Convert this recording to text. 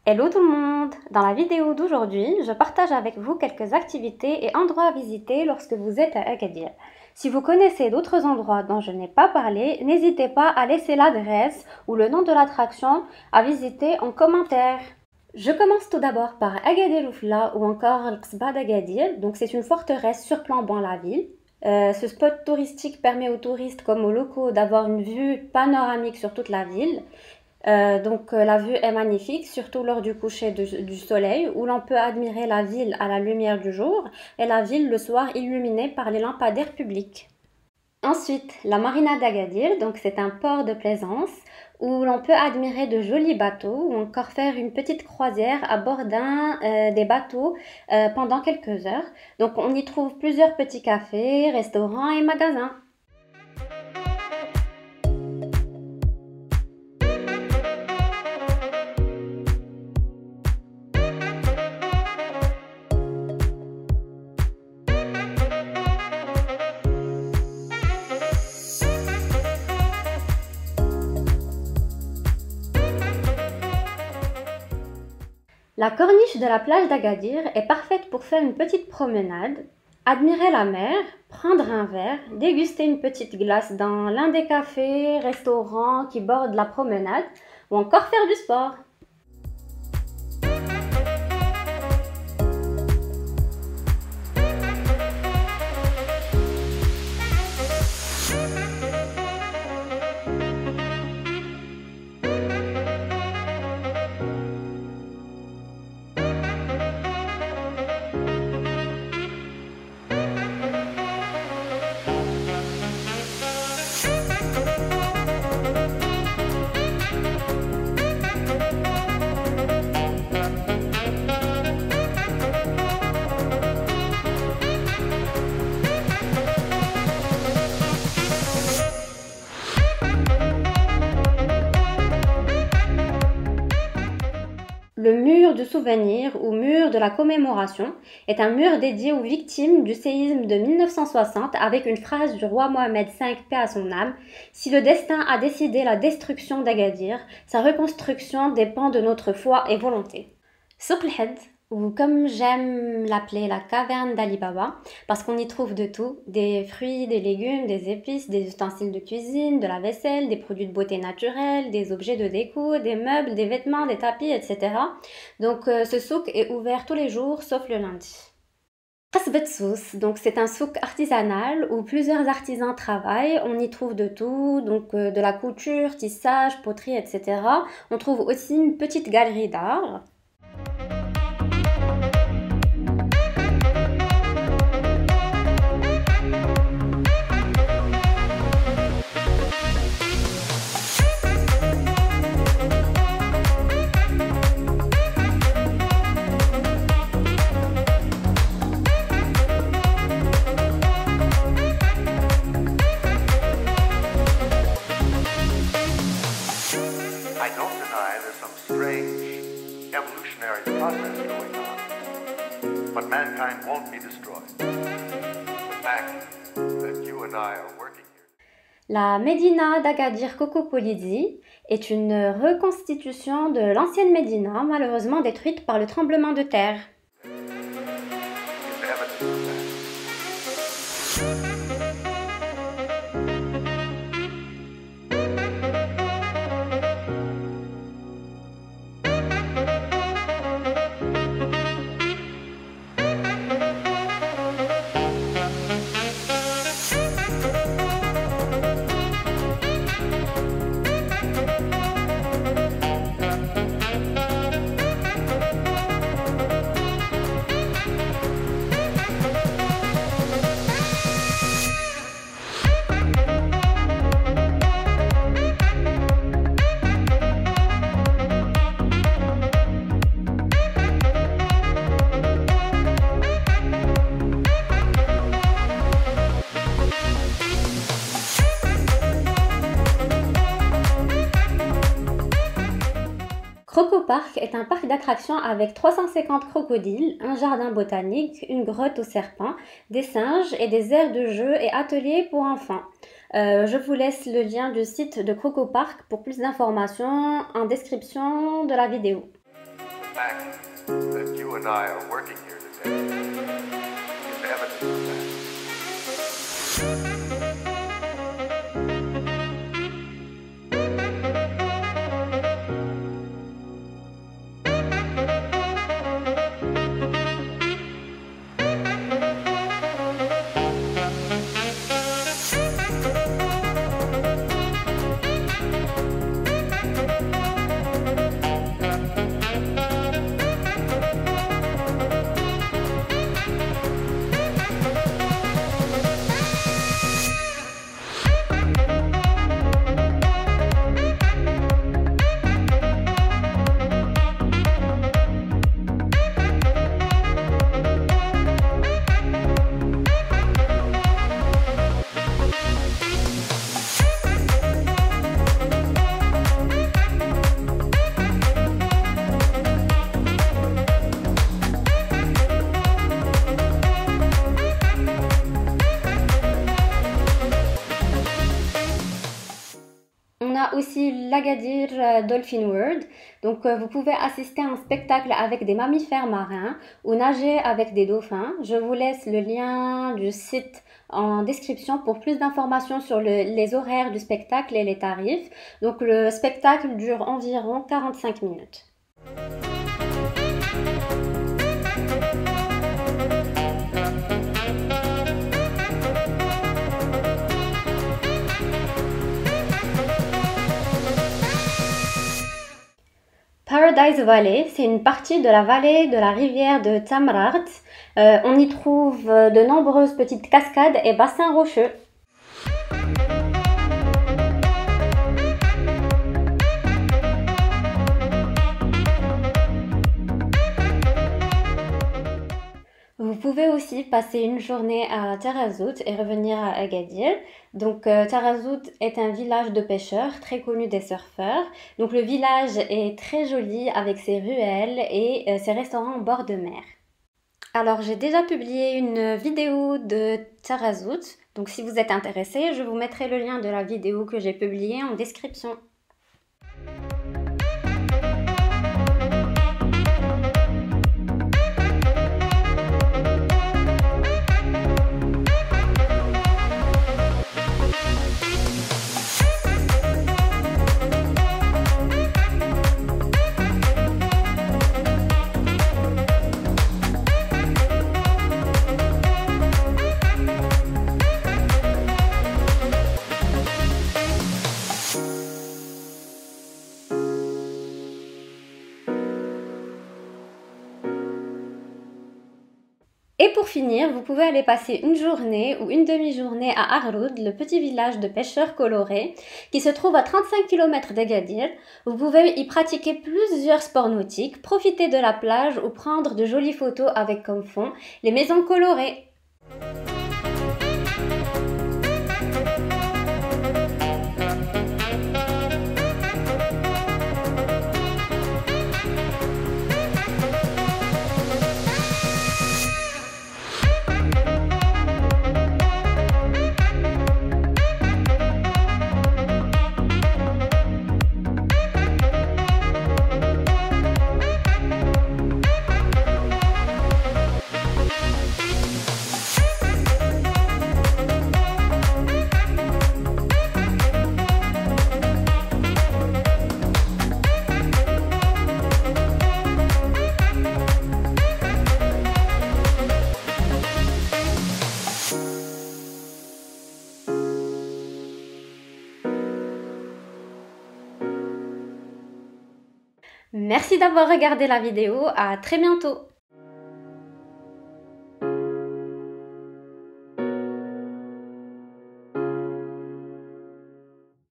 Hello tout le monde! Dans la vidéo d'aujourd'hui, je partage avec vous quelques activités et endroits à visiter lorsque vous êtes à Agadir. Si vous connaissez d'autres endroits dont je n'ai pas parlé, n'hésitez pas à laisser l'adresse ou le nom de l'attraction à visiter en commentaire. Je commence tout d'abord par Agadir Oufla ou encore Al-Qsba d'Agadir. Donc c'est une forteresse surplombant la ville. Ce spot touristique permet aux touristes comme aux locaux d'avoir une vue panoramique sur toute la ville. La vue est magnifique, surtout lors du coucher du soleil, où l'on peut admirer la ville à la lumière du jour et la ville le soir illuminée par les lampadaires publics. Ensuite, la marina d'Agadir, donc c'est un port de plaisance où l'on peut admirer de jolis bateaux ou encore faire une petite croisière à bord des bateaux pendant quelques heures. Donc on y trouve plusieurs petits cafés, restaurants et magasins. La corniche de la plage d'Agadir est parfaite pour faire une petite promenade, admirer la mer, prendre un verre, déguster une petite glace dans l'un des cafés, restaurants qui bordent la promenade ou encore faire du sport. Le mur du souvenir ou mur de la commémoration est un mur dédié aux victimes du séisme de 1960 avec une phrase du roi Mohamed V, paix à son âme. Si le destin a décidé la destruction d'Agadir, sa reconstruction dépend de notre foi et volonté. Souk el-Had, ou comme j'aime l'appeler, la caverne d'Ali Baba, parce qu'on y trouve de tout, des fruits, des légumes, des épices, des ustensiles de cuisine, de la vaisselle, des produits de beauté naturelle, des objets de déco, des meubles, des vêtements, des tapis, etc. Donc ce souk est ouvert tous les jours, sauf le lundi. Qasbet Sous, donc c'est un souk artisanal où plusieurs artisans travaillent, on y trouve de tout, donc de la couture, tissage, poterie, etc. On trouve aussi une petite galerie d'art. I don't deny there's some strange evolutionary process going on, but mankind won't be destroyed. The fact that you and I are working here. La Médina d'Agadir Cocopolidi est une reconstitution de l'ancienne Médina, malheureusement détruite par le tremblement de terre. Is evidence of that. Crocopark est un parc d'attractions avec 350 crocodiles, un jardin botanique, une grotte aux serpents, des singes et des aires de jeu et ateliers pour enfants. Je vous laisse le lien du site de Crocopark pour plus d'informations en description de la vidéo. fact that you and I are working here today is evidence of that. On a aussi l'Agadir Dolphin World, donc vous pouvez assister à un spectacle avec des mammifères marins ou nager avec des dauphins. Je vous laisse le lien du site en description pour plus d'informations sur les horaires du spectacle et les tarifs. Donc le spectacle dure environ 45 minutes. Paradise Valley, c'est une partie de la vallée de la rivière de Tamraght. On y trouve de nombreuses petites cascades et bassins rocheux. Vous pouvez aussi passer une journée à Tarazout et revenir à Agadir. Donc Tarazout est un village de pêcheurs très connu des surfeurs. Donc le village est très joli avec ses ruelles et ses restaurants en bord de mer. Alors j'ai déjà publié une vidéo de Tarazout. Donc si vous êtes intéressé, je vous mettrai le lien de la vidéo que j'ai publiée en description. Et pour finir, vous pouvez aller passer une journée ou une demi-journée à Arroud, le petit village de pêcheurs colorés qui se trouve à 35 km d'Agadir. Vous pouvez y pratiquer plusieurs sports nautiques, profiter de la plage ou prendre de jolies photos avec comme fond les maisons colorées. Merci d'avoir regardé la vidéo, à très bientôt!